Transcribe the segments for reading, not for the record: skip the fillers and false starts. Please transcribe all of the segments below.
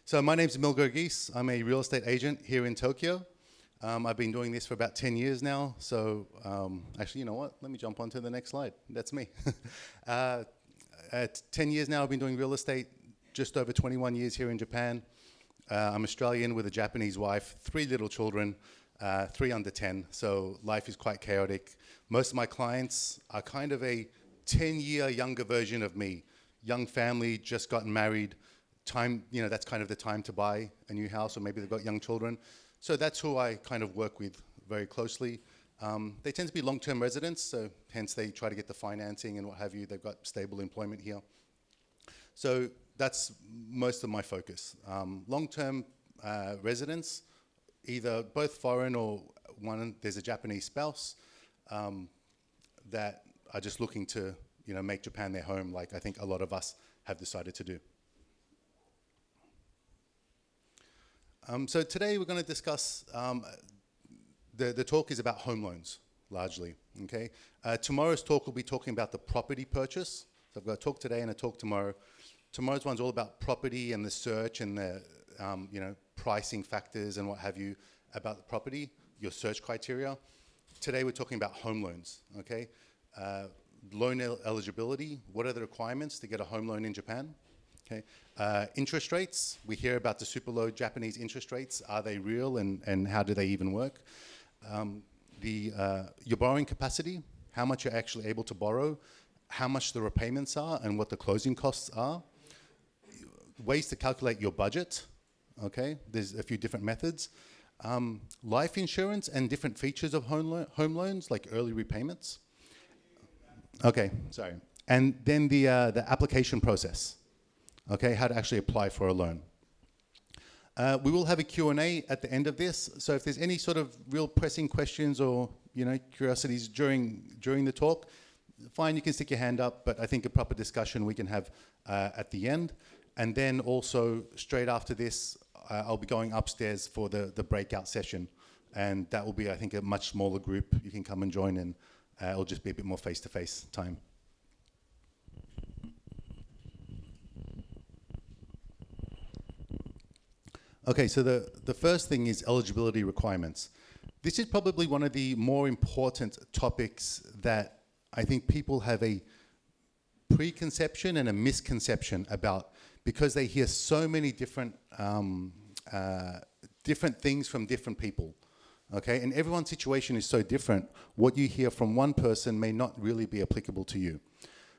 So my name's Emil Gorgees. I'm a real estate agent here in Tokyo. I've been doing this for about 10 years now. So actually, you know what? Let me jump on to the next slide. That's me. At 10 years now, I've been doing real estate, just over 21 years here in Japan. I'm Australian with a Japanese wife, 3 little children, 3 under 10. So life is quite chaotic. Most of my clients are kind of a 10-year younger version of me. Young family, just gotten married. Time, that's kind of the time to buy a new house, or maybe they've got young children. So that's who I kind of work with very closely. They tend to be long-term residents, so hence they try to get the financing and what have you. They've got stable employment here. So that's most of my focus. Long-term residents, either both foreign or there's a Japanese spouse that are just looking to make Japan their home, like I think a lot of us have decided to do. So today we're going to discuss, the talk is about home loans, largely, okay? Tomorrow's talk will be talking about the property purchase. So I've got a talk today and a talk tomorrow. Tomorrow's one's all about property and the search and the, pricing factors and what have you about the property, your search criteria. Today we're talking about home loans, okay? Loan eligibility, what are the requirements to get a home loan in Japan? Okay. Interest rates, we hear about the super low Japanese interest rates. Are they real and how do they even work? Your borrowing capacity, how much you're actually able to borrow, how much the repayments are and what the closing costs are. Ways to calculate your budget, okay? There's a few different methods. Life insurance and different features of home loans, like early repayments. Okay, sorry. And then the application process. Okay, how to actually apply for a loan. We will have a Q&A at the end of this, so if there's any sort of real pressing questions or curiosities during the talk, fine, you can stick your hand up, but I think a proper discussion we can have at the end. And then also, straight after this, I'll be going upstairs for the breakout session, and that will be, I think, a much smaller group. You can come and join, and it'll just be a bit more face-to-face time. Okay, so the first thing is eligibility requirements. This is probably one of the more important topics that I think people have a preconception and a misconception about, because they hear so many different things from different people. Okay, and everyone's situation is so different. What you hear from one person may not really be applicable to you.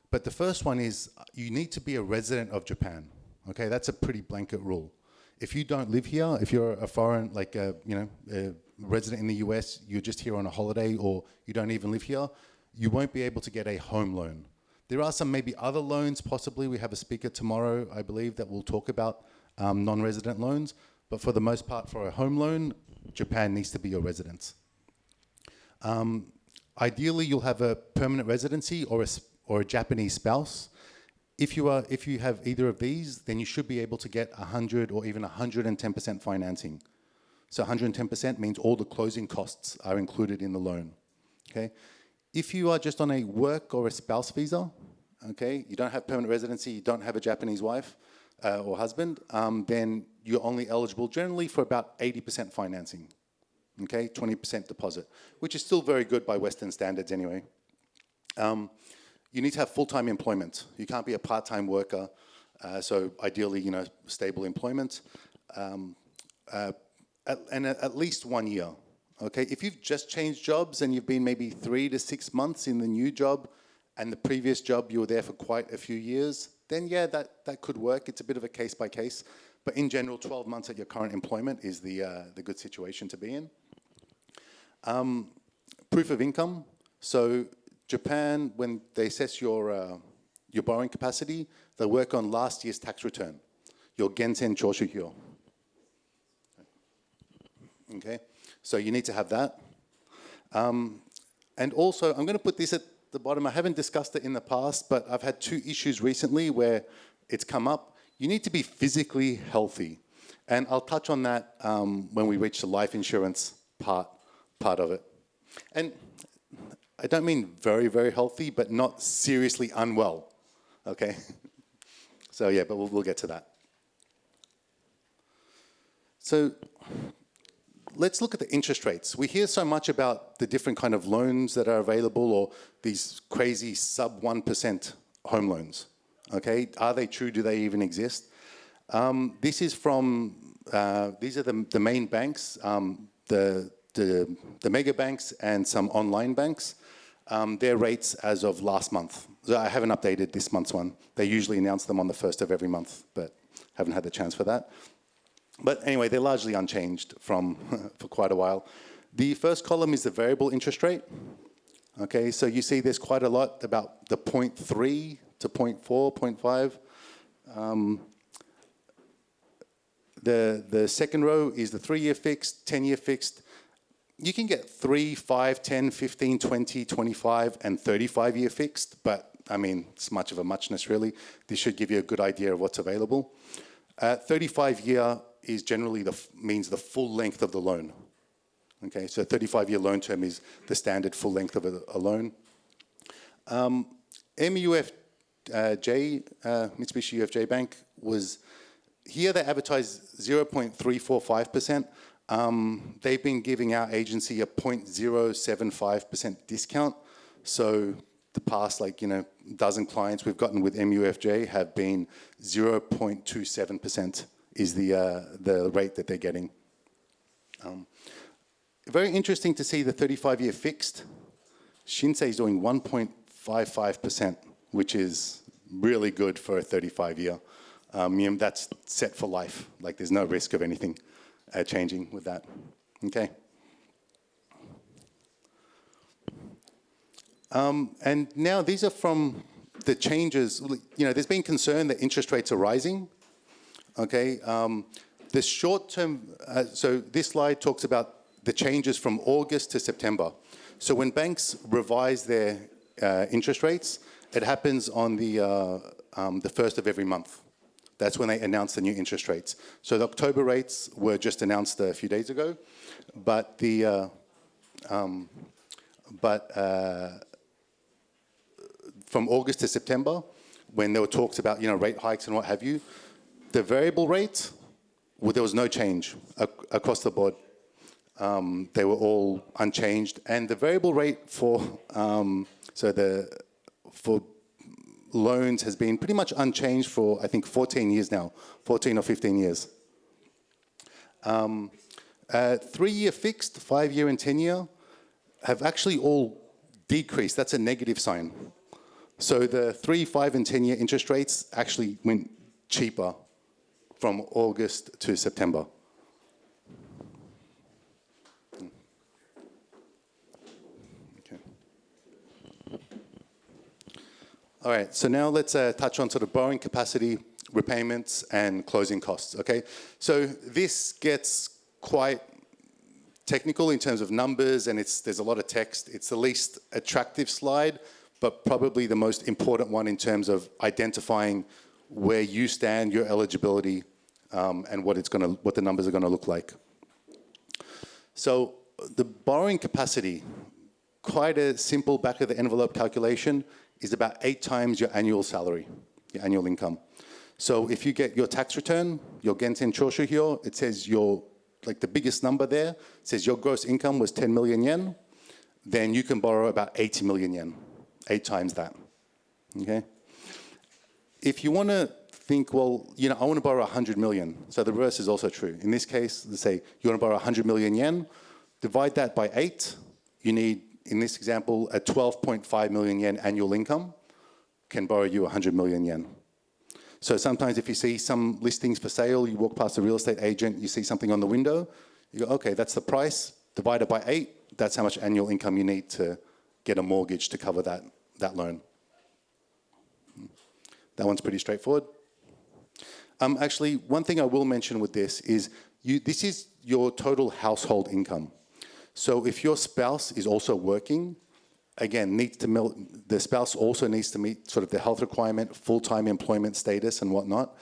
But the first one is you need to be a resident of Japan. Okay, that's a pretty blanket rule. If you don't live here, if you're a foreign, like a resident in the US, you're just here on a holiday, or you don't even live here, you won't be able to get a home loan. There are some maybe other loans, possibly. We have a speaker tomorrow, I believe, that will talk about non-resident loans. But for the most part, for a home loan, Japan needs to be your residence. Ideally, you'll have a permanent residency or a Japanese spouse. If you have either of these, then you should be able to get 100 or even 110% financing. So 110% means all the closing costs are included in the loan. Okay. If you are just on a work or a spouse visa, okay, you don't have permanent residency, you don't have a Japanese wife or husband, then you're only eligible generally for about 80% financing. Okay, 20% deposit, which is still very good by Western standards anyway. You need to have full-time employment. You can't be a part-time worker. So ideally, stable employment, and at least 1 year. Okay, if you've just changed jobs and you've been maybe 3 to 6 months in the new job, and the previous job you were there for quite a few years, then yeah, that could work. It's a bit of a case by case, but in general, 12 months at your current employment is the good situation to be in. Proof of income. So Japan, when they assess your borrowing capacity, they work on last year's tax return, your Gensen Choshuhyo. Okay, so you need to have that. And also, I'm going to put this at the bottom. I haven't discussed it in the past, but I've had 2 issues recently where it's come up. You need to be physically healthy. And I'll touch on that when we reach the life insurance part of it. And I don't mean very, very healthy, but not seriously unwell, okay? So yeah, but we'll get to that. So let's look at the interest rates. We hear so much about the different kind of loans that are available, or these crazy sub 1% home loans. Okay, are they true? Do they even exist? This is from, these are the main banks, the mega banks and some online banks. Their rates as of last month. So I haven't updated this month's one. They usually announce them on the 1st of every month, but haven't had the chance for that. But anyway, they're largely unchanged from for quite a while. The first column is the variable interest rate. Okay, so you see there's quite a lot about the 0.3 to 0.4, 0.5. The second row is the 3-year fixed, 10-year fixed. You can get 3, 5, 10, 15, 20, 25, and 35-year fixed, but I mean, it's much of a muchness really. This should give you a good idea of what's available. 35-year is generally means the full length of the loan. Okay, so 35-year loan term is the standard full length of a loan. MUFJ, Mitsubishi UFJ Bank, was, here they advertise 0.345%. They've been giving our agency a 0.075% discount. So the past, dozen clients we've gotten with MUFJ have been 0.27% is the rate that they're getting. Very interesting to see the 35-year fixed. Shinsei is doing 1.55%, which is really good for a 35-year. That's set for life. Like there's no risk of anything changing with that. Okay. And now these are from the changes. There's been concern that interest rates are rising. Okay. The short term, so this slide talks about the changes from August to September. So when banks revise their interest rates, it happens on the 1st of every month. That's when they announce the new interest rates. So the October rates were just announced a few days ago, but from August to September, when there were talks about rate hikes and what have you, the variable rate, well, there was no change across the board. They were all unchanged, and the variable rate for loans has been pretty much unchanged for, I think, 14 years now, 14 or 15 years. 3-year fixed, 5-year and 10-year have actually all decreased. That's a negative sign. So the 3, 5, and 10-year interest rates actually went cheaper from August to September. All right, so now let's touch on sort of borrowing capacity, repayments, and closing costs, okay? So this gets quite technical in terms of numbers, and there's a lot of text. It's the least attractive slide, but probably the most important one in terms of identifying where you stand, your eligibility, and what the numbers are gonna look like. So the borrowing capacity, quite a simple back of the envelope calculation, is about 8 times your annual salary, your annual income. So if you get your tax return, your Genten Choshu here, it says the biggest number there, says your gross income was 10 million yen, then you can borrow about 80 million yen, 8 times that, okay? If you wanna think, well, I wanna borrow 100 million, so the reverse is also true. In this case, let's say you wanna borrow 100 million yen, divide that by 8, you need, in this example, a 12.5 million yen annual income can borrow you 100 million yen. So sometimes if you see some listings for sale, you walk past a real estate agent, you see something on the window, you go, okay, that's the price, divide it by 8, that's how much annual income you need to get a mortgage to cover that loan. That one's pretty straightforward. Actually, one thing I will mention with this is, this is your total household income. So if your spouse is also working, again, the spouse also needs to meet sort of the health requirement, full-time employment status and whatnot.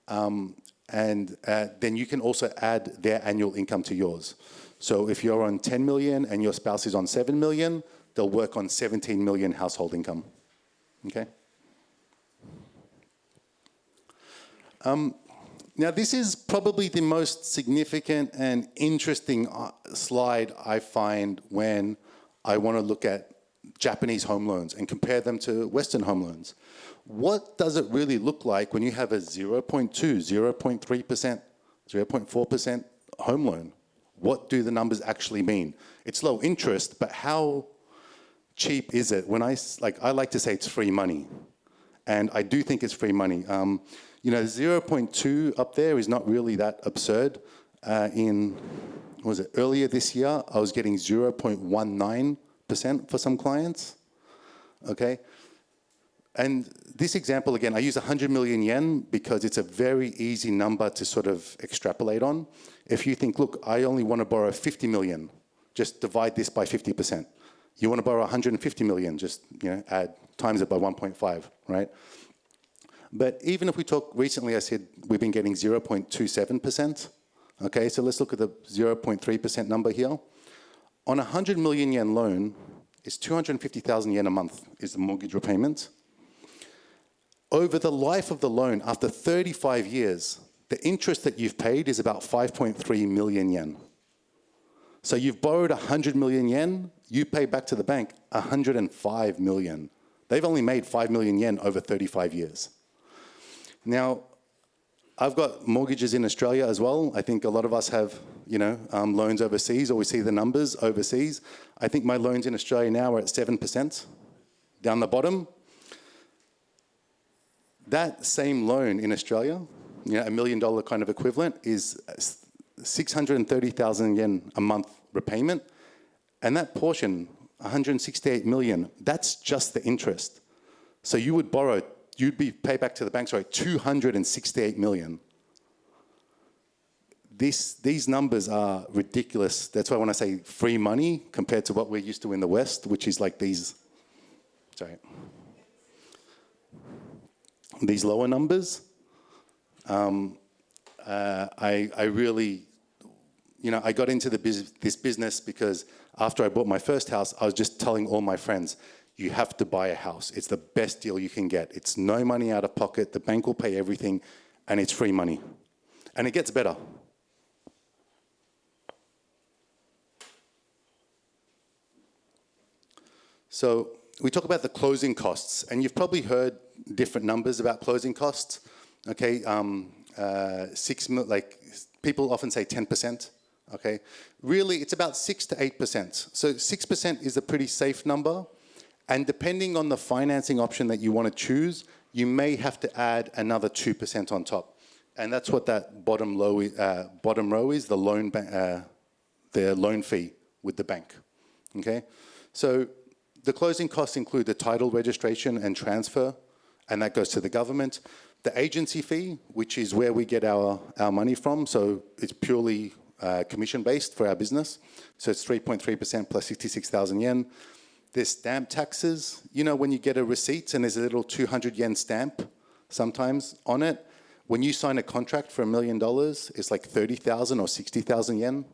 Then you can also add their annual income to yours. So if you're on 10 million and your spouse is on 7 million, they'll work on 17 million household income, okay? Now, this is probably the most significant and interesting slide I find when I want to look at Japanese home loans and compare them to Western home loans. What does it really look like when you have a 0.2, 0.3%, 0.4% home loan? What do the numbers actually mean? It's low interest, but how cheap is it? When I like to say it's free money, and I do think it's free money. You know, 0.2 up there is not really that absurd. Earlier this year, I was getting 0.19% for some clients, okay? And this example, again, I use 100 million yen because it's a very easy number to sort of extrapolate on. If you think, look, I only want to borrow 50 million, just divide this by 50%. You want to borrow 150 million, just times it by 1.5, right? But even if we talk, recently I said we've been getting 0.27%. Okay, so let's look at the 0.3% number here. On a 100 million yen loan, it's 250,000 yen a month is the mortgage repayment. Over the life of the loan, after 35 years, the interest that you've paid is about 5.3 million yen. So you've borrowed 100 million yen, you pay back to the bank 105 million. They've only made 5 million yen over 35 years. Now, I've got mortgages in Australia as well. I think a lot of us have, loans overseas, or we see the numbers overseas. I think my loans in Australia now are at 7%, down the bottom. That same loan in Australia, $1 million kind of equivalent, is 630,000 yen a month repayment. And that portion, 168 million, that's just the interest. So you would borrow, you'd be paid back to the bank, 268 million. These numbers are ridiculous. That's why when I say free money compared to what we're used to in the West, which is like these lower numbers. I really, I got into this business because after I bought my first house, I was just telling all my friends, you have to buy a house. It's the best deal you can get. It's no money out of pocket. The bank will pay everything, and it's free money. And it gets better. So we talk about the closing costs, and you've probably heard different numbers about closing costs. Okay, people often say 10%. Okay, really it's about 6 to 8%. So 6% is a pretty safe number, and depending on the financing option that you want to choose, you may have to add another 2% on top, and that's what that bottom row is: the loan fee with the bank. Okay, so the closing costs include the title registration and transfer, and that goes to the government. The agency fee, which is where we get our money from, so it's purely commission-based for our business. So it's 3.3% plus 66,000 yen. There's stamp taxes. When you get a receipt and there's a little 200 yen stamp sometimes on it, when you sign a contract for $1 million, it's like 30,000 or 60,000 yen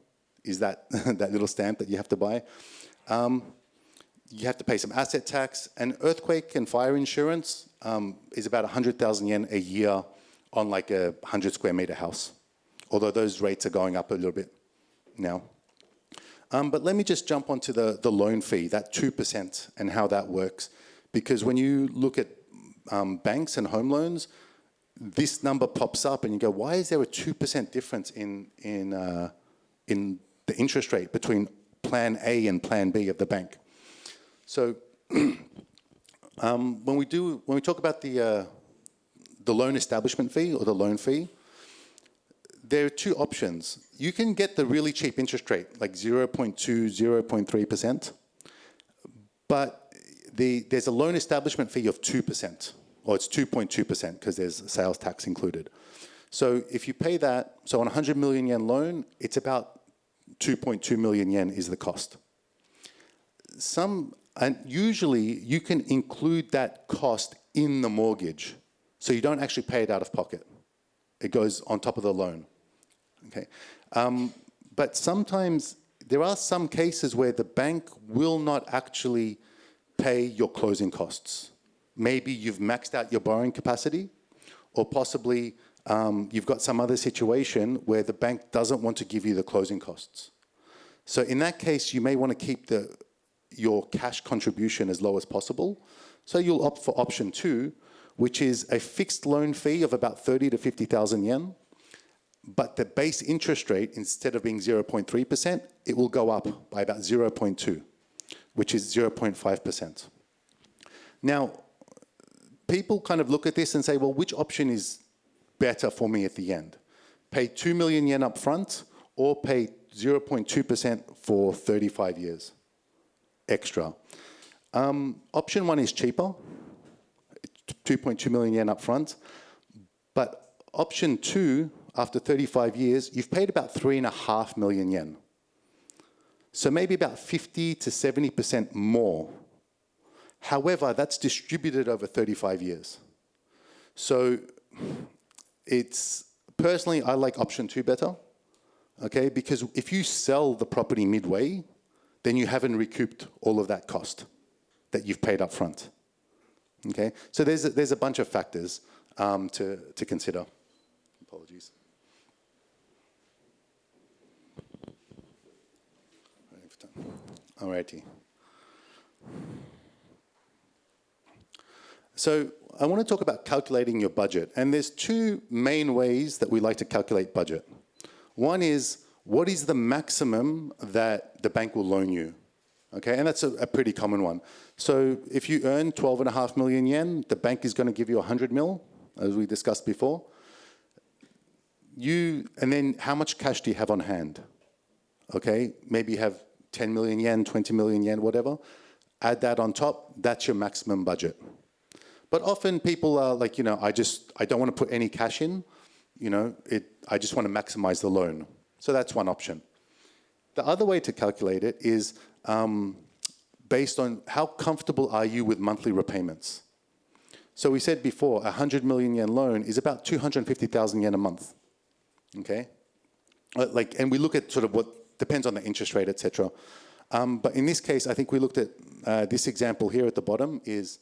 is that, that little stamp that you have to buy. You have to pay some asset tax, and earthquake and fire insurance is about 100,000 yen a year on like a 100 square meter house, although those rates are going up a little bit now. But let me just jump onto the loan fee, that 2%, and how that works. Because when you look at banks and home loans, this number pops up and you go, why is there a 2% difference in the interest rate between plan A and plan B of the bank? So when we talk about the loan establishment fee or the loan fee, there are two options. You can get the really cheap interest rate, like 0.2, 0.3%, but there's a loan establishment fee of 2%, or it's 2.2% because there's sales tax included. So if you pay that, so on a 100 million yen loan, it's about 2.2 million yen is the cost. And usually you can include that cost in the mortgage, so you don't actually pay it out of pocket. It goes on top of the loan. Okay, but sometimes there are some cases where the bank will not actually pay your closing costs. Maybe you've maxed out your borrowing capacity, or possibly you've got some other situation where the bank doesn't want to give you the closing costs. So in that case, you may want to keep your cash contribution as low as possible. So you'll opt for option 2, which is a fixed loan fee of about 30 to 50,000 yen. But the base interest rate, instead of being 0.3%, it will go up by about 0.2, which is 0.5%. Now, people kind of look at this and say, well, which option is better for me at the end? Pay 2 million yen up front or pay 0.2% for 35 years extra? Option 1 is cheaper, 2.2 million yen up front. But option 2, after 35 years, you've paid about 3.5 million yen. So maybe about 50 to 70% more. However, that's distributed over 35 years. So personally, I like option 2 better, okay? Because if you sell the property midway, then you haven't recouped all of that cost that you've paid up front, okay? So there's a bunch of factors to consider. Apologies. Alrighty. So I want to talk about calculating your budget. And there's 2 main ways that we like to calculate budget. One is, what is the maximum that the bank will loan you? Okay, and that's a pretty common one. So if you earn 12.5 million yen, the bank is going to give you 100 mil, as we discussed before. And then how much cash do you have on hand? Okay, maybe you have 10 million yen, 20 million yen, whatever. Add that on top, that's your maximum budget. But often people are like, I don't want to put any cash in, I just want to maximize the loan. So that's one option. The other way to calculate it is based on how comfortable are you with monthly repayments. So we said before, a 100 million yen loan is about 250,000 yen a month, okay? And we look at sort of what depends on the interest rate, etc. But in this case, I think we looked at this example here at the bottom is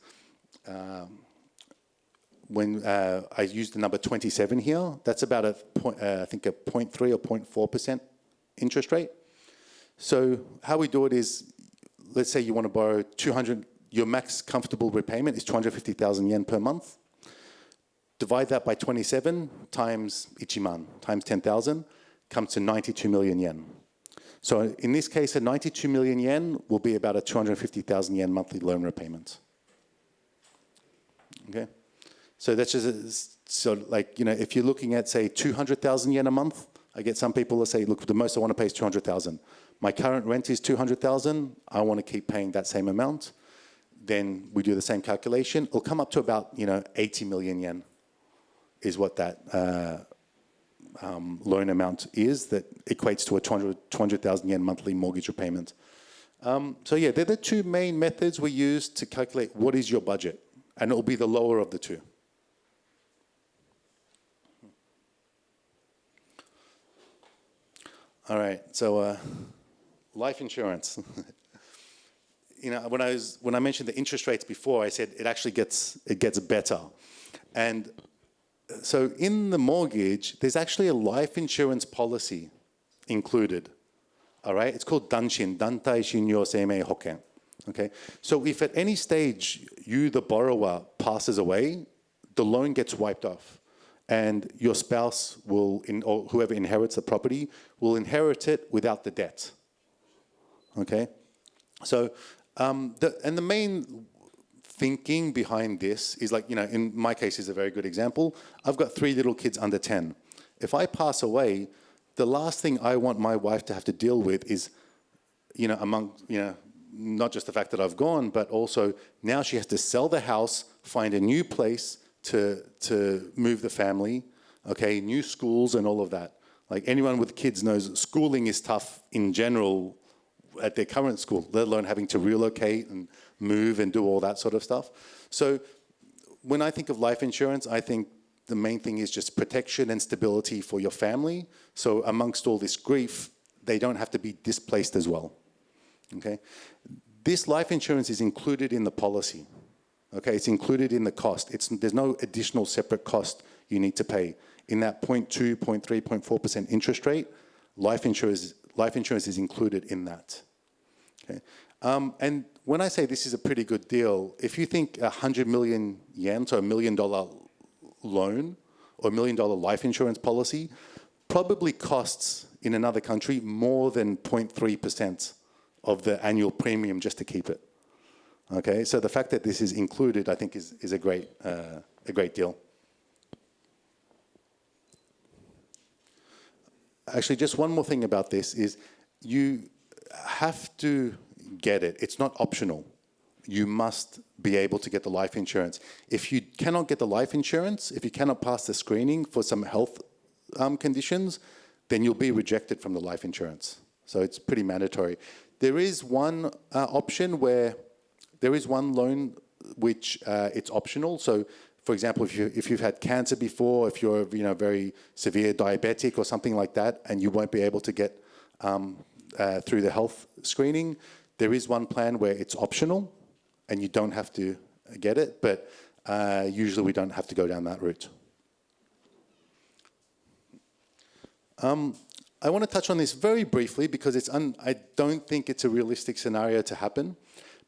when I used the number 27 here, that's about I think a 0.3 or 0.4% interest rate. So how we do it is, let's say you want to borrow 200, your max comfortable repayment is 250,000 yen per month. Divide that by 27 times ichiman, times 10,000, comes to 92 million yen. So in this case, a 92 million yen will be about a 250,000 yen monthly loan repayment. Okay, so that's just if you're looking at, say, 200,000 yen a month, I get some people that say, look, the most I want to pay is 200,000. My current rent is 200,000. I want to keep paying that same amount. Then we do the same calculation. It'll come up to about 80 million yen is what that loan amount is that equates to a 200,000 yen monthly mortgage repayment. So yeah, they're the 2 main methods we use to calculate what is your budget. And it will be the lower of the 2. All right, so life insurance. When I mentioned the interest rates before, I said it actually gets better. And so in the mortgage, there's actually a life insurance policy included. All right, it's called Danshin, Dantai Shinyo Seimei Hoken. Okay, so if at any stage you, the borrower, passes away, the loan gets wiped off, and your spouse will, or whoever inherits the property, will inherit it without the debt. Okay, so the main thinking behind this is in my case is a very good example. I've got 3 little kids under 10. If I pass away, the last thing I want my wife to have to deal with is, not just the fact that I've gone, but also now she has to sell the house, find a new place to move the family, okay, new schools and all of that. Like anyone with kids knows schooling is tough in general at their current school, let alone having to relocate and move and do all that sort of stuff. So when I think of life insurance, I think the main thing is just protection and stability for your family. So amongst all this grief, they don't have to be displaced as well. Okay, this life insurance is included in the policy. Okay, it's included in the cost. There's no additional separate cost you need to pay. in that 0.2, 0.3, 0.4% interest rate, life insurance is included in that. Okay. And when I say this is a pretty good deal, if you think 100 million yen, so $1 million loan or $1 million life insurance policy, probably costs in another country more than 0.3% of the annual premium just to keep it. Okay, so the fact that this is included, I think, is a great deal. Actually, just one more thing about this is you have to get it. It's not optional. You must be able to get the life insurance. If you cannot get the life insurance, if you cannot pass the screening for some health conditions, then you'll be rejected from the life insurance. So it's pretty mandatory. There is one option where there is one loan which it's optional. So, for example, if you've had cancer before, if you're very severe diabetic or something like that, and you won't be able to get through the health screening, there is one plan where it's optional, and you don't have to get it. But usually, we don't have to go down that route. I want to touch on this very briefly because I don't think it's a realistic scenario to happen.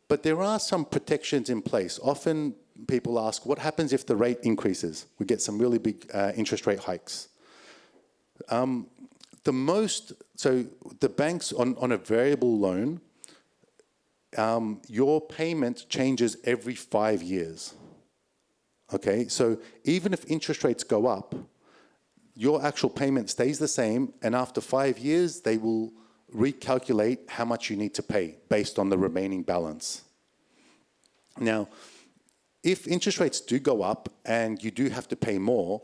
But there are some protections in place. Often people ask, what happens if the rate increases? We get some really big interest rate hikes. So the banks on a variable loan, your payment changes every 5 years. Okay, so even if interest rates go up, your actual payment stays the same, and after 5 years, they will recalculate how much you need to pay based on the remaining balance. Now, if interest rates do go up and you do have to pay more,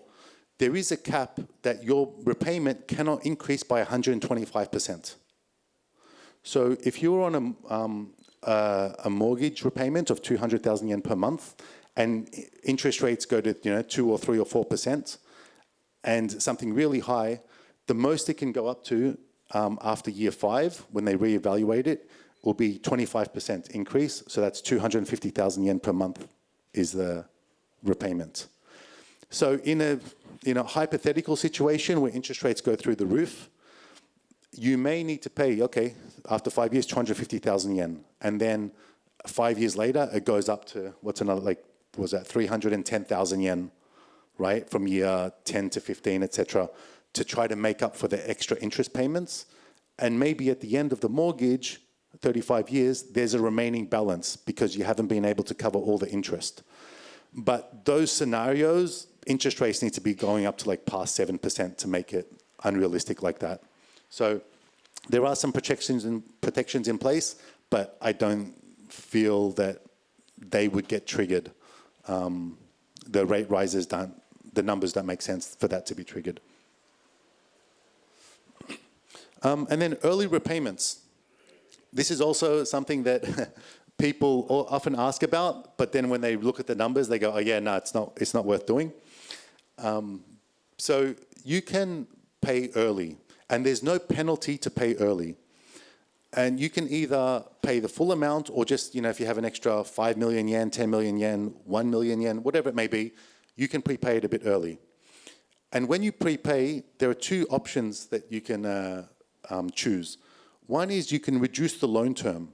there is a cap that your repayment cannot increase by 125%. So if you're on a mortgage repayment of 200,000 yen per month, and interest rates go to 2 or 3 or 4%, and something really high, the most it can go up to after year 5, when they reevaluate it, will be 25% increase. So that's 250,000 yen per month is the repayment. So in a hypothetical situation where interest rates go through the roof, you may need to pay, okay, after 5 years, 250,000 yen. And then 5 years later, it goes up to, 310,000 yen, right? From year 10 to 15, etc., to try to make up for the extra interest payments. And maybe at the end of the mortgage, 35 years, there's a remaining balance because you haven't been able to cover all the interest. But those scenarios, interest rates need to be going up to like past 7% to make it unrealistic like that. So there are some protections in place, but I don't feel that they would get triggered. The rate rises the numbers don't make sense for that to be triggered. And then early repayments. This is also something that people often ask about, but then when they look at the numbers, they go, oh yeah, no, it's not worth doing. So you can pay early, and there's no penalty to pay early. And you can either pay the full amount or just, if you have an extra 5 million yen, 10 million yen, 1 million yen, whatever it may be, you can prepay it a bit early. And when you prepay, there are two options that you can choose. One is you can reduce the loan term.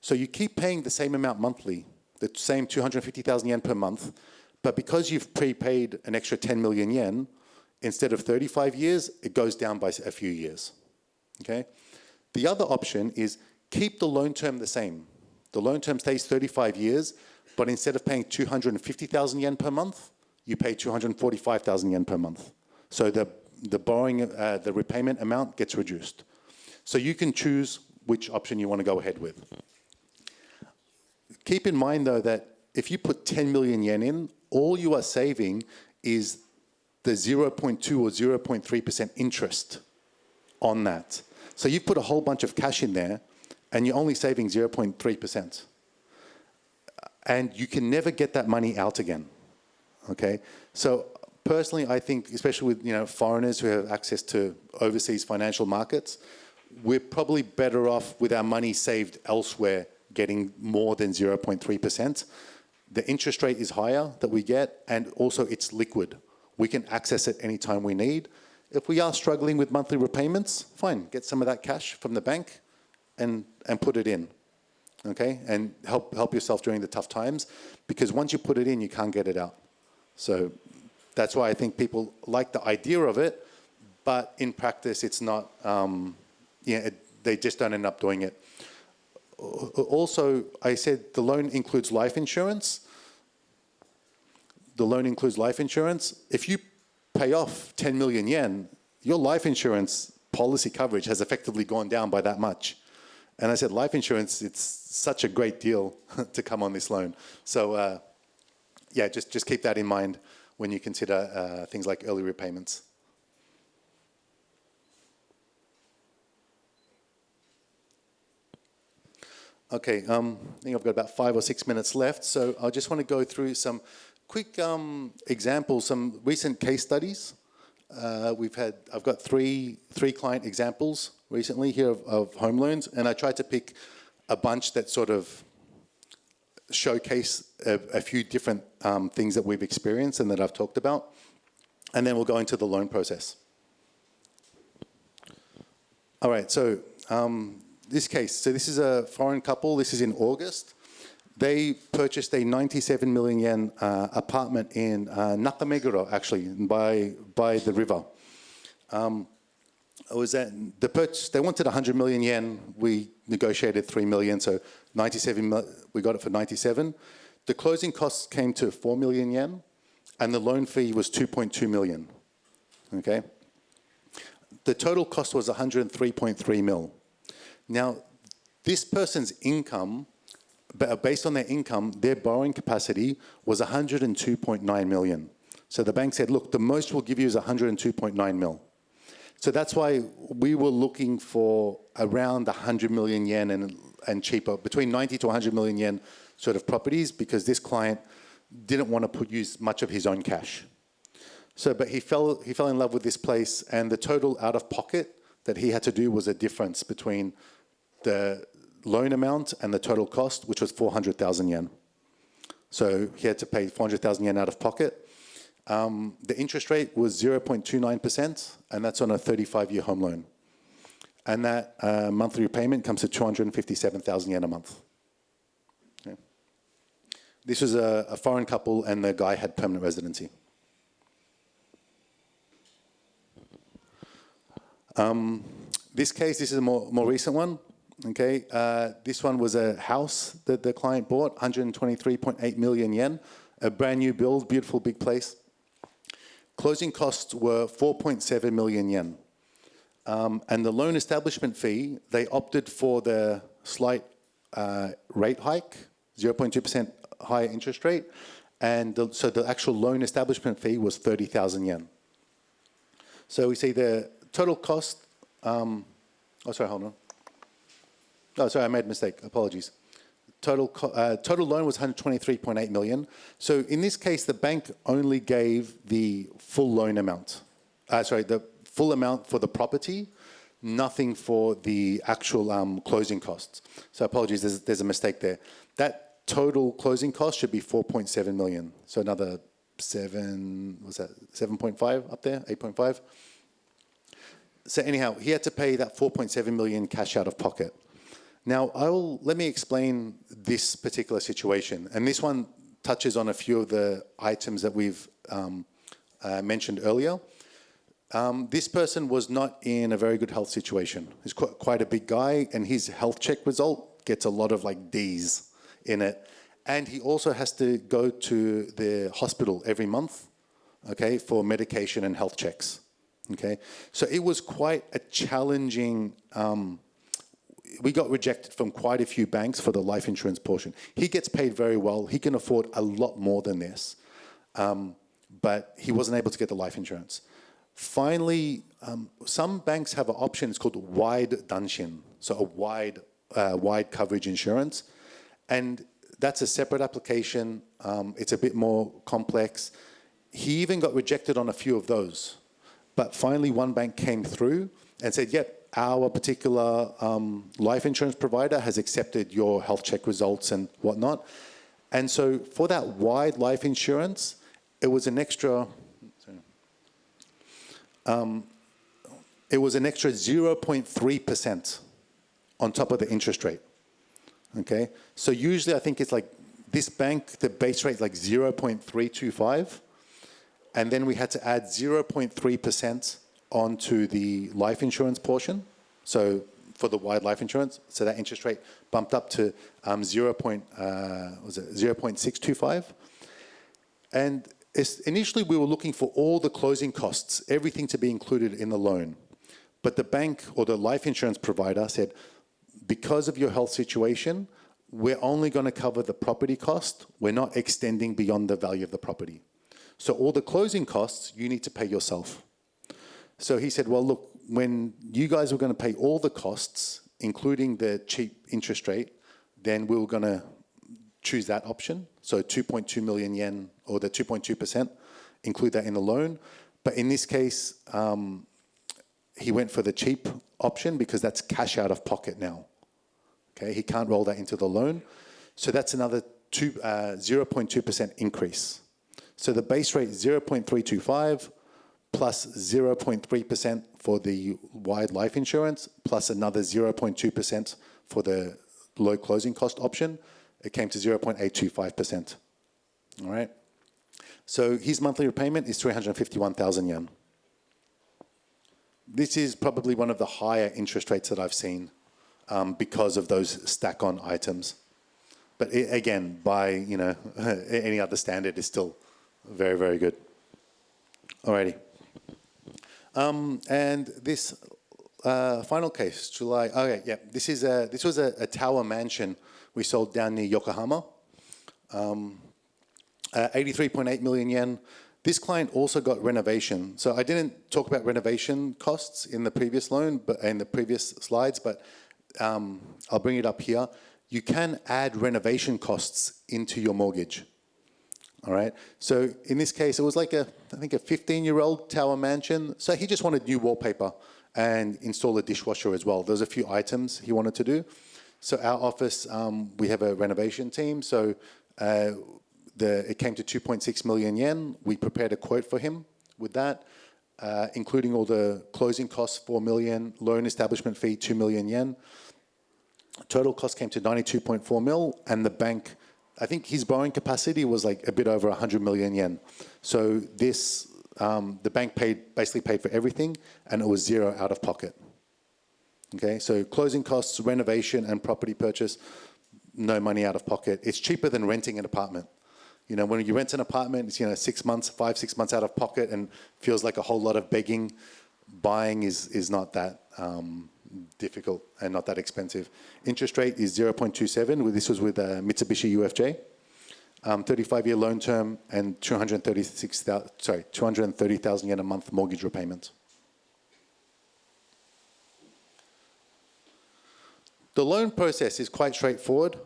So you keep paying the same amount monthly, the same 250,000 yen per month, but because you've prepaid an extra 10 million yen, instead of 35 years, it goes down by a few years, okay? The other option is keep the loan term the same. The loan term stays 35 years, but instead of paying 250,000 yen per month, you pay 245,000 yen per month. So the borrowing, the repayment amount gets reduced. So you can choose which option you want to go ahead with. Keep in mind, though, that if you put 10 million yen in, all you are saving is the 0.2 or 0.3% interest on that. So you've put a whole bunch of cash in there, and you're only saving 0.3%. And you can never get that money out again, okay? So personally, I think, especially with foreigners who have access to overseas financial markets, we're probably better off with our money saved elsewhere getting more than 0.3%. The interest rate is higher that we get, and also it's liquid. We can access it anytime we need. If we are struggling with monthly repayments, fine, get some of that cash from the bank and put it in, okay? And help yourself during the tough times, because once you put it in, you can't get it out. So that's why I think people like the idea of it, but in practice, it's not, they just don't end up doing it. Also, I said the loan includes life insurance. The loan includes life insurance. If you pay off 10 million yen, your life insurance policy coverage has effectively gone down by that much. And I said, life insurance, it's such a great deal to come on this loan. So yeah, just keep that in mind when you consider things like early repayments. Okay, I think I've got about 5 or 6 minutes left, so I just want to go through some quick examples, some recent case studies. I've got three client examples recently here of home loans, and I tried to pick a bunch that sort of showcase a few different things that we've experienced and that I've talked about, and then we'll go into the loan process. All right, so this case, so this is a foreign couple. This is in August. They purchased a 97 million yen apartment in Nakameguro, actually, by the river. They wanted 100 million yen. We negotiated 3 million, so 97. We got it for 97. The closing costs came to 4 million yen, and the loan fee was 2.2 million. Okay. The total cost was 103.3 mil. Now, this person's income, based on their income, their borrowing capacity was 102.9 million. So the bank said, look, the most we'll give you is 102.9 mil. So that's why we were looking for around 100 million yen and cheaper, between 90 to 100 million yen sort of properties, because this client didn't want to use much of his own cash. So, but he fell in love with this place, and the total out of pocket that he had to do was a difference between the loan amount and the total cost, which was 400,000 yen. So he had to pay 400,000 yen out of pocket. The interest rate was 0.29%, and that's on a 35-year home loan. And that monthly repayment comes to 257,000 yen a month. Okay. This was a foreign couple, and the guy had permanent residency. This case, this is a more recent one. Okay, this one was a house that the client bought, 123.8 million yen, a brand new build, beautiful big place. Closing costs were 4.7 million yen. And the loan establishment fee, they opted for the slight rate hike, 0.2% higher interest rate, and so the actual loan establishment fee was 30,000 yen. So we see the total cost, oh sorry, hold on. Oh, sorry, I made a mistake. Apologies. Total loan was 123.8 million. So in this case, the bank only gave the full loan amount. The full amount for the property, nothing for the actual closing costs. So apologies, there's a mistake there. That total closing cost should be 4.7 million. So another 7.5 up there, 8.5. So anyhow, he had to pay that 4.7 million cash out of pocket. Now, let me explain this particular situation. And this one touches on a few of the items that we've mentioned earlier. This person was not in a very good health situation. He's quite a big guy, and his health check result gets a lot of like D's in it. And he also has to go to the hospital every month, okay, for medication and health checks, okay? So it was quite a challenging, we got rejected from quite a few banks for the life insurance portion. He gets paid very well. He can afford a lot more than this, but he wasn't able to get the life insurance. Finally, some banks have an option, it's called wide danshin, so a wide coverage insurance. And that's a separate application. It's a bit more complex. He even got rejected on a few of those. But finally, one bank came through and said, yep, our particular life insurance provider has accepted your health check results and whatnot. And so for that wide life insurance, it was an extra, sorry, it was an extra 0.3% on top of the interest rate. Okay, so usually I think it's like this bank, the base rate is like 0.325, and then we had to add 0.3% onto the life insurance portion. So for the wide life insurance, so that interest rate bumped up to 0.625, and initially we were looking for all the closing costs, everything to be included in the loan, but the bank or the life insurance provider said, because of your health situation, we're only going to cover the property cost. We're not extending beyond the value of the property. So all the closing costs, you need to pay yourself. So he said, well, look, when you guys were going to pay all the costs, including the cheap interest rate, then we were going to choose that option. So 2.2 million yen, or the 2.2%, include that in the loan. But in this case, he went for the cheap option because that's cash out of pocket now. Okay, he can't roll that into the loan. So that's another 0.2% increase. So the base rate is 0.325 plus 0.3% for the wide life insurance, plus another 0.2% for the low closing cost option. It came to 0.825%. All right. So his monthly repayment is 351,000 yen. This is probably one of the higher interest rates that I've seen because of those stack-on items. But again, by any other standard, is still very, very good. Alrighty. And this final case, July. Okay, yeah. This was a tower mansion we sold down near Yokohama. 83.8 million yen. This client also got renovation. So I didn't talk about renovation costs in the previous loan, but in the previous slides, but I'll bring it up here. You can add renovation costs into your mortgage. All right. So in this case, it was like I think a 15-year-old tower mansion. So he just wanted new wallpaper and install a dishwasher as well. There's a few items he wanted to do. So our office, we have a renovation team. So it came to 2.6 million yen. We prepared a quote for him with that, including all the closing costs, 4 million, loan establishment fee, 2 million yen. Total cost came to 92.4 mil, and the bank, I think his borrowing capacity was like a bit over 100 million yen. So this, the bank basically paid for everything, and it was zero out of pocket. Okay, so closing costs, renovation, and property purchase, no money out of pocket. It's cheaper than renting an apartment. You know, when you rent an apartment, it's 6 months, 5-6 months out of pocket, and feels like a whole lot of begging. Buying is not that difficult and not that expensive. Interest rate is 0.27. This was with Mitsubishi UFJ. 35-year loan term and 230,000 yen a month mortgage repayment. The loan process is quite straightforward.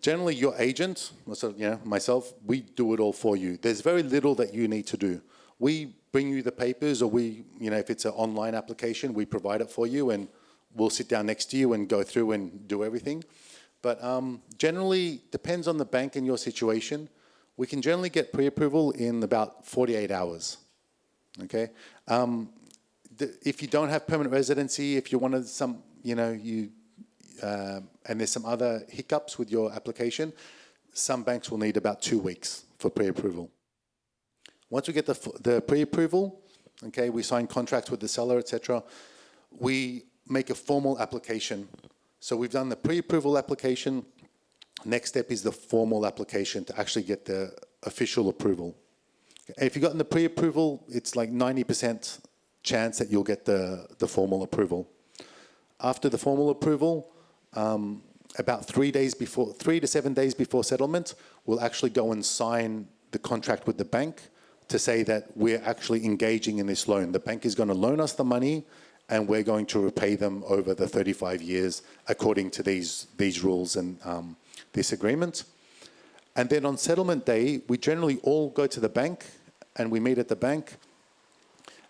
Generally, your agent, so myself, we do it all for you. There's very little that you need to do. We bring you the papers, or if it's an online application, we provide it for you, and we'll sit down next to you and go through and do everything. But generally, depends on the bank and your situation. We can generally get pre-approval in about 48 hours. Okay. If you don't have permanent residency, if you're one of some, and there's some other hiccups with your application, some banks will need about 2 weeks for pre-approval. Once we get the pre-approval, okay, we sign contracts with the seller, etc. We make a formal application. So we've done the pre-approval application. Next step is the formal application to actually get the official approval. Okay. If you've gotten the pre-approval, it's like 90% chance that you'll get the formal approval. After the formal approval, about 3 to 7 days before settlement, we'll actually go and sign the contract with the bank to say that we're actually engaging in this loan. The bank is going to loan us the money, and we're going to repay them over the 35 years according to these rules and this agreement. And then on settlement day, we generally all go to the bank, and we meet at the bank,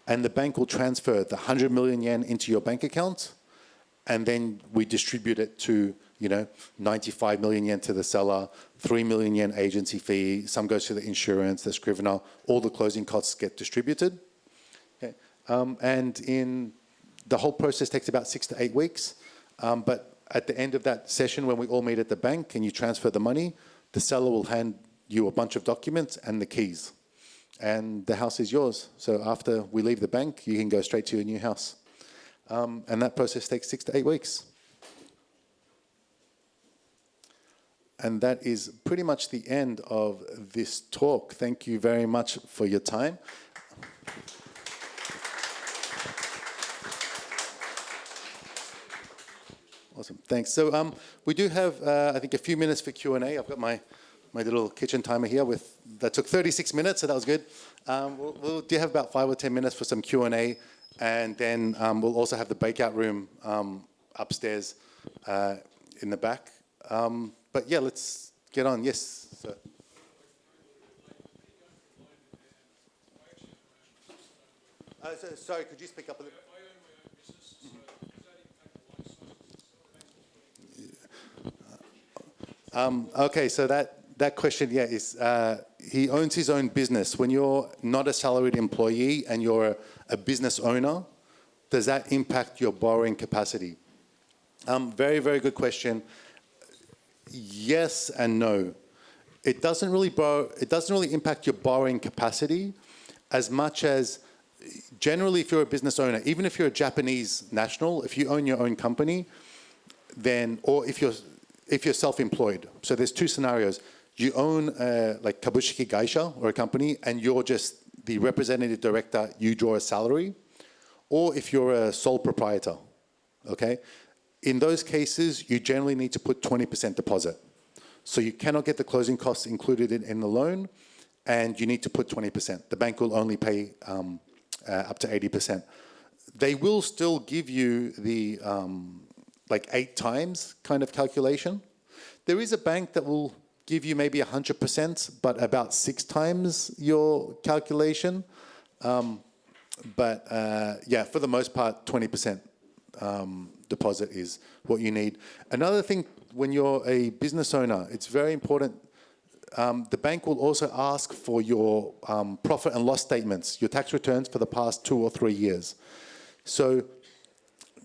and the bank will transfer the 100 million yen into your bank account, and then we distribute it to 95 million yen to the seller, 3 million yen agency fee, some goes to the insurance, the scrivener, all the closing costs get distributed. Okay. And in the whole process takes about 6 to 8 weeks. But at the end of that session, when we all meet at the bank and you transfer the money, the seller will hand you a bunch of documents and the keys. And the house is yours. So after we leave the bank, you can go straight to your new house. And that process takes 6 to 8 weeks. And that is pretty much the end of this talk. Thank you very much for your time. Awesome, thanks. So we do have, I think, a few minutes for Q&A. I've got my little kitchen timer here that took 36 minutes, so that was good. We'll do have about 5 or 10 minutes for some Q&A, and then we'll also have the breakout room upstairs in the back. But yeah, let's get on. Yes, sir. Sorry, could you speak up a little? Okay, so that question, yeah, is he owns his own business. When you're not a salaried employee and you're a business owner, does that impact your borrowing capacity? Very, very good question. Yes and no. It doesn't really impact your borrowing capacity as much as generally if you're a business owner, even if you're a Japanese national, if you own your own company, then, or if you're self-employed. So there's two scenarios. You own like kabushiki gaisha or a company and you're just the representative director, you draw a salary, or if you're a sole proprietor, okay? In those cases, you generally need to put 20% deposit. So you cannot get the closing costs included in the loan, and you need to put 20%. The bank will only pay up to 80%. They will still give you the like 8 times kind of calculation. There is a bank that will give you maybe 100%, but about 6 times your calculation. But yeah, for the most part, 20% deposit is what you need. Another thing, when you're a business owner, it's very important. The bank will also ask for your profit and loss statements, your tax returns for the past 2 or 3 years. So,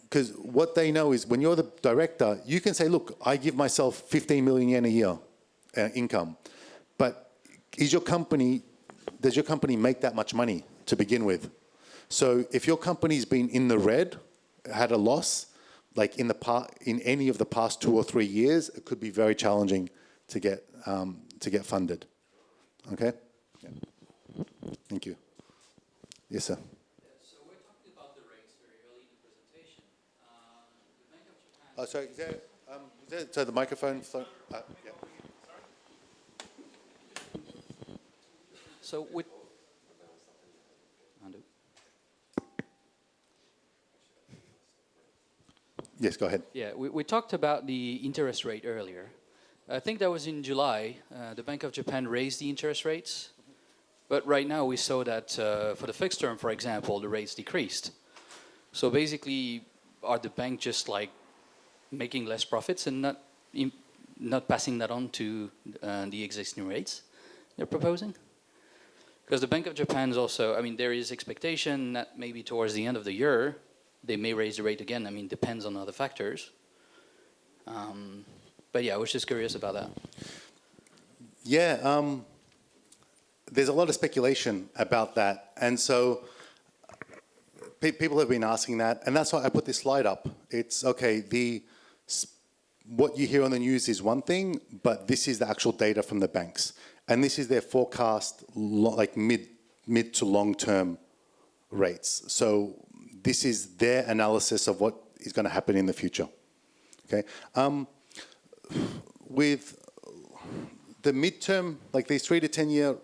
because what they know is when you're the director, you can say, look, I give myself 15 million yen a year income. But does your company make that much money to begin with? So if your company's been in the red, had a loss, like in any of the past 2 or 3 years, it could be very challenging to get funded. Okay? Yeah. Thank you. Yes, sir. So we're talking about the rates very early in the presentation. The Bank of Japan. Oh, sorry. So the microphone. Yeah. So with. Yes, go ahead. Yeah, we talked about the interest rate earlier. I think that was in July. The Bank of Japan raised the interest rates. But right now we saw that for the fixed term, for example, the rates decreased. So basically, are the bank just like making less profits and not passing that on to the existing rates they're proposing? Because the Bank of Japan is also, I mean, there is expectation that maybe towards the end of the year, they may raise the rate again. I mean, depends on other factors. But yeah, I was just curious about that. Yeah, there's a lot of speculation about that. And so people have been asking that. And that's why I put this slide up. It's, okay, what you hear on the news is one thing, but this is the actual data from the banks. And this is their forecast, like mid to long-term rates. So this is their analysis of what is going to happen in the future. Okay. With the midterm, like these 3 to 10 year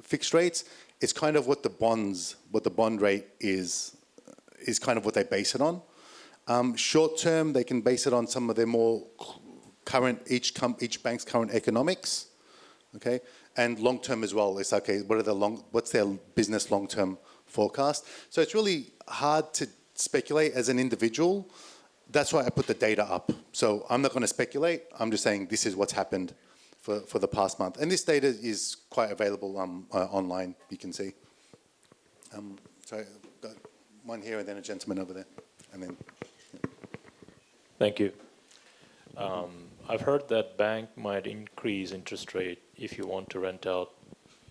fixed rates, it's kind of what the bond rate is kind of what they base it on. Short term, they can base it on some of their more current, each bank's current economics. Okay. And long term as well. It's okay. What's their business long term forecast? So it's really hard to speculate as an individual. That's why I put the data up. So I'm not going to speculate. I'm just saying this is what's happened for the past month. And this data is quite available online, you can see. Sorry, one here and then a gentleman over there, and then. Thank you. I've heard that bank might increase interest rate if you want to rent out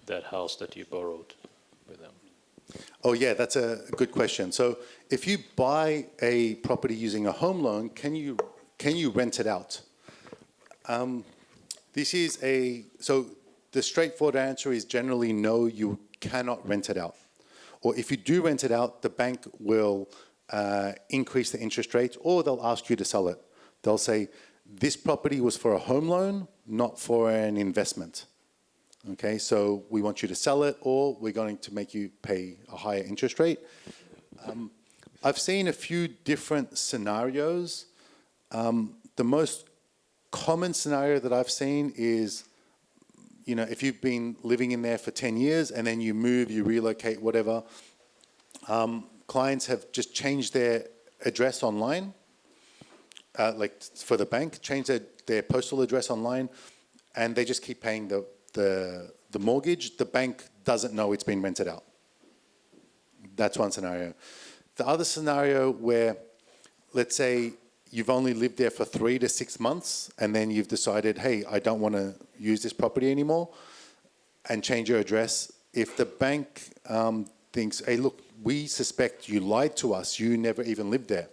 that house that you borrowed with them. Oh yeah, that's a good question. So if you buy a property using a home loan, can you rent it out? So the straightforward answer is generally no, you cannot rent it out. Or if you do rent it out, the bank will increase the interest rate, or they'll ask you to sell it. They'll say, this property was for a home loan, not for an investment. Okay, so we want you to sell it, or we're going to make you pay a higher interest rate. I've seen a few different scenarios. The most common scenario that I've seen is, you know, if you've been living in there for 10 years and then you move, you relocate, whatever, clients have just changed their address online, like for the bank, changed their postal address online, and they just keep paying the mortgage. The bank doesn't know it's been rented out. That's one scenario. The other scenario where, let's say, you've only lived there for 3 to 6 months, and then you've decided, hey, I don't want to use this property anymore, and change your address. If the bank thinks, hey, look, we suspect you lied to us, you never even lived there,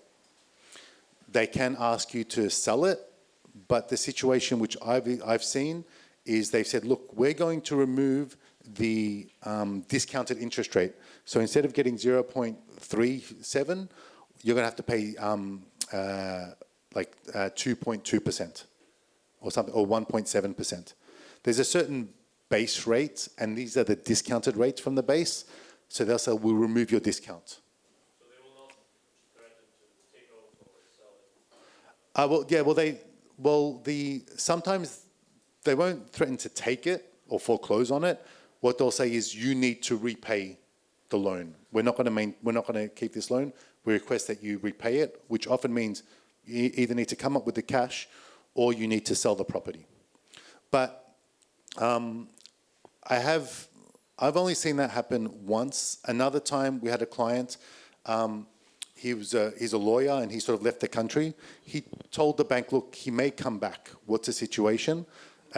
they can ask you to sell it. But the situation which I've seen is they've said, look, we're going to remove the discounted interest rate. So instead of getting 0.37, you're going to have to pay 2.2% or something, or 1.7%. There's a certain base rate, and these are the discounted rates from the base. So they'll say, we'll remove your discount. So they will not threaten to take over or sell it? Sometimes they won't threaten to take it or foreclose on it. What they'll say is, you need to repay the loan. We're not going to keep this loan. We request that you repay it, which often means you either need to come up with the cash or you need to sell the property. But I've only seen that happen once. Another time we had a client, he's a lawyer and he sort of left the country. He told the bank, look, he may come back. What's the situation?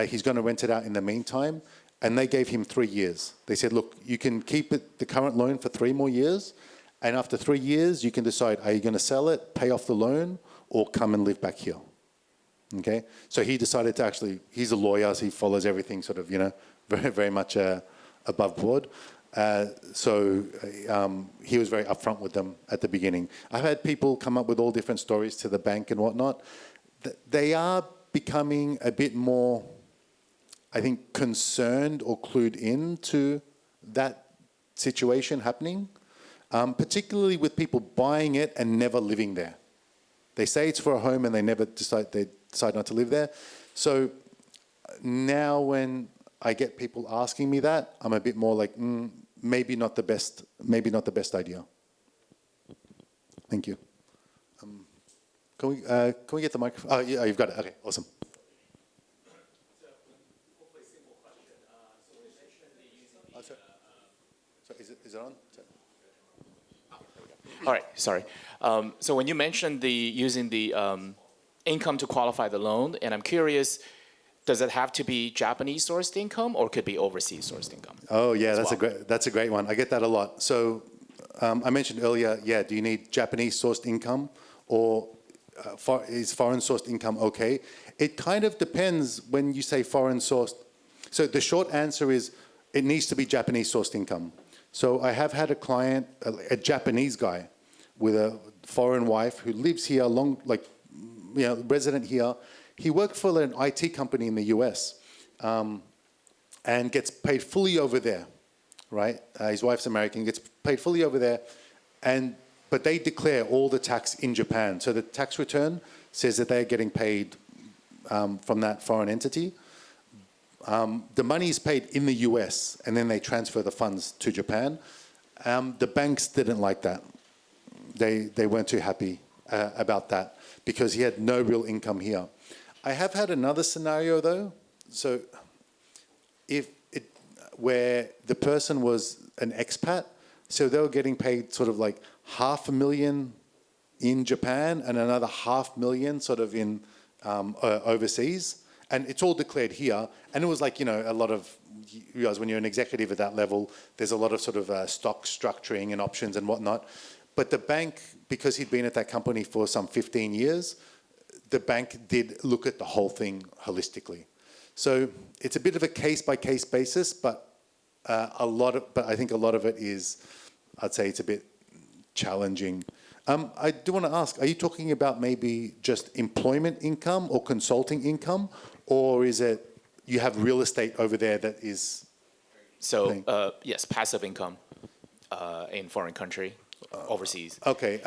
He's going to rent it out in the meantime. And they gave him 3 years. They said, look, you can keep the current loan for 3 more years. And after 3 years, you can decide, are you going to sell it, pay off the loan, or come and live back here? Okay? So he decided to actually, he's a lawyer, so he follows everything sort of, you know, very, very much above board. So he was very upfront with them at the beginning. I've had people come up with all different stories to the bank and whatnot. They are becoming a bit more, I think, concerned or clued into that situation happening, particularly with people buying it and never living there. They say it's for a home and they decide not to live there. So now when I get people asking me that, I'm a bit more like, maybe not the best idea. Thank you. Can we get the microphone? Oh, yeah, you've got it. Okay, awesome. Is it on? All right, sorry. So when you mentioned using the income to qualify the loan, and I'm curious, does it have to be Japanese sourced income or could be overseas sourced income? Oh yeah, that's a great one. I get that a lot. So I mentioned earlier, yeah, do you need Japanese sourced income, or is foreign sourced income okay? It kind of depends when you say foreign sourced. So the short answer is it needs to be Japanese sourced income. So I have had a client, a Japanese guy with a foreign wife who lives here, resident here. He worked for an IT company in the US and gets paid fully over there, right? His wife's American, gets paid fully over there, but they declare all the tax in Japan. So the tax return says that they're getting paid from that foreign entity. The money is paid in the US, and then they transfer the funds to Japan. The banks didn't like that. They weren't too happy about that because he had no real income here. I have had another scenario though. So where the person was an expat, So they were getting paid sort of like $500,000 in Japan and another $500,000 sort of in overseas. And it's all declared here. And it was like, a lot of, you guys, when you're an executive at that level, there's a lot of sort of stock structuring and options and whatnot. But the bank, because he'd been at that company for some 15 years, the bank did look at the whole thing holistically. So it's a bit of a case-by-case basis, but I think a lot of it is, I'd say it's a bit challenging. I do want to ask, are you talking about maybe just employment income or consulting income, or is it you have real estate over there that is? So yes, passive income in foreign country, overseas. Okay.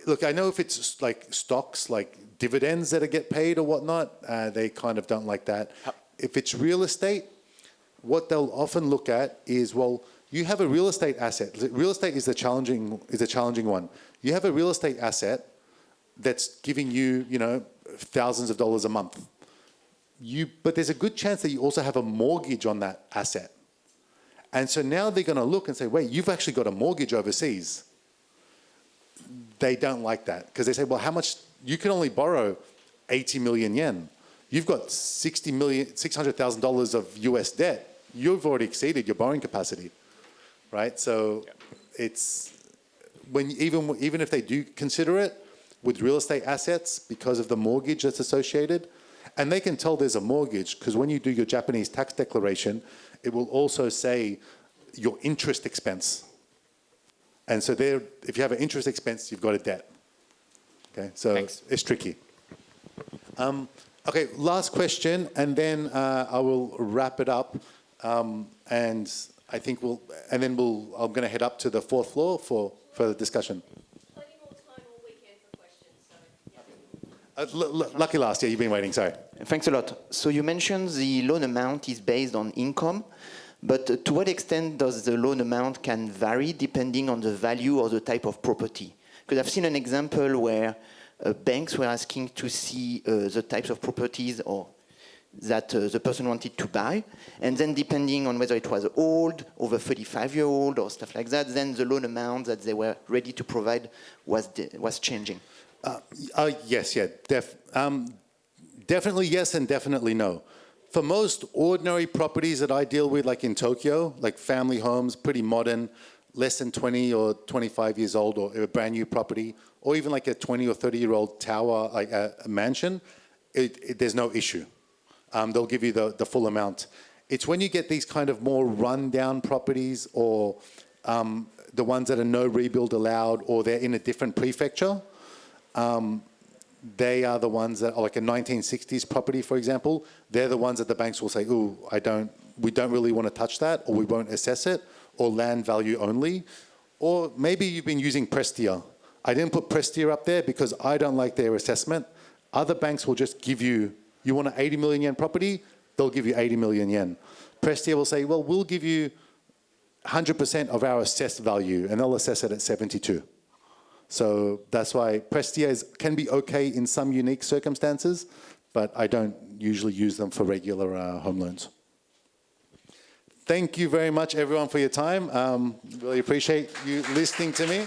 Look, I know if it's like stocks, like dividends that get paid or whatnot, they kind of don't like that. If it's real estate, what they'll often look at is, well, you have a real estate asset. Real estate is a challenging one. You have a real estate asset that's giving you, thousands of dollars a month. But there's a good chance that you also have a mortgage on that asset. And so now they're going to look and say, wait, you've actually got a mortgage overseas. They don't like that because they say, well, how much? You can only borrow 80 million yen. You've got $600,000 of US debt. You've already exceeded your borrowing capacity, right? So it's even if they do consider it with real estate assets because of the mortgage that's associated, and they can tell there's a mortgage because when you do your Japanese tax declaration, it will also say your interest expense. And so there, if you have an interest expense, you've got a debt. Okay, so Thanks. It's tricky. Okay, last question, and then I will wrap it up. And I think I'm going to head up to the fourth floor for further discussion. Plenty more time all weekend for questions, so yeah. Lucky last, yeah, you've been waiting, sorry. Thanks a lot. So you mentioned the loan amount is based on income, but to what extent does the loan amount can vary depending on the value or the type of property? Because I've seen an example where banks were asking to see the types of properties or that the person wanted to buy, and then depending on whether it was old, over 35-year-old or stuff like that, then the loan amount that they were ready to provide was changing. Yes, yeah, definitely yes and definitely no. For most ordinary properties that I deal with, like in Tokyo, like family homes, pretty modern, less than 20 or 25 years old, or a brand new property, or even like a 20 or 30-year-old tower, like a mansion, there's no issue. They'll give you the full amount. It's when you get these kind of more run-down properties or the ones that are no rebuild allowed or they're in a different prefecture, they are the ones that are like a 1960s property, for example. They're the ones that the banks will say, ooh, we don't really want to touch that, or we won't assess it, or land value only. Or maybe you've been using Prestia. I didn't put Prestia up there because I don't like their assessment. Other banks will just give you want an 80 million yen property, they'll give you 80 million yen. Prestia will say, well, we'll give you 100% of our assessed value, and they'll assess it at 72. So that's why Prestia can be okay in some unique circumstances, but I don't usually use them for regular home loans. Thank you very much, everyone, for your time. Really appreciate you listening to me.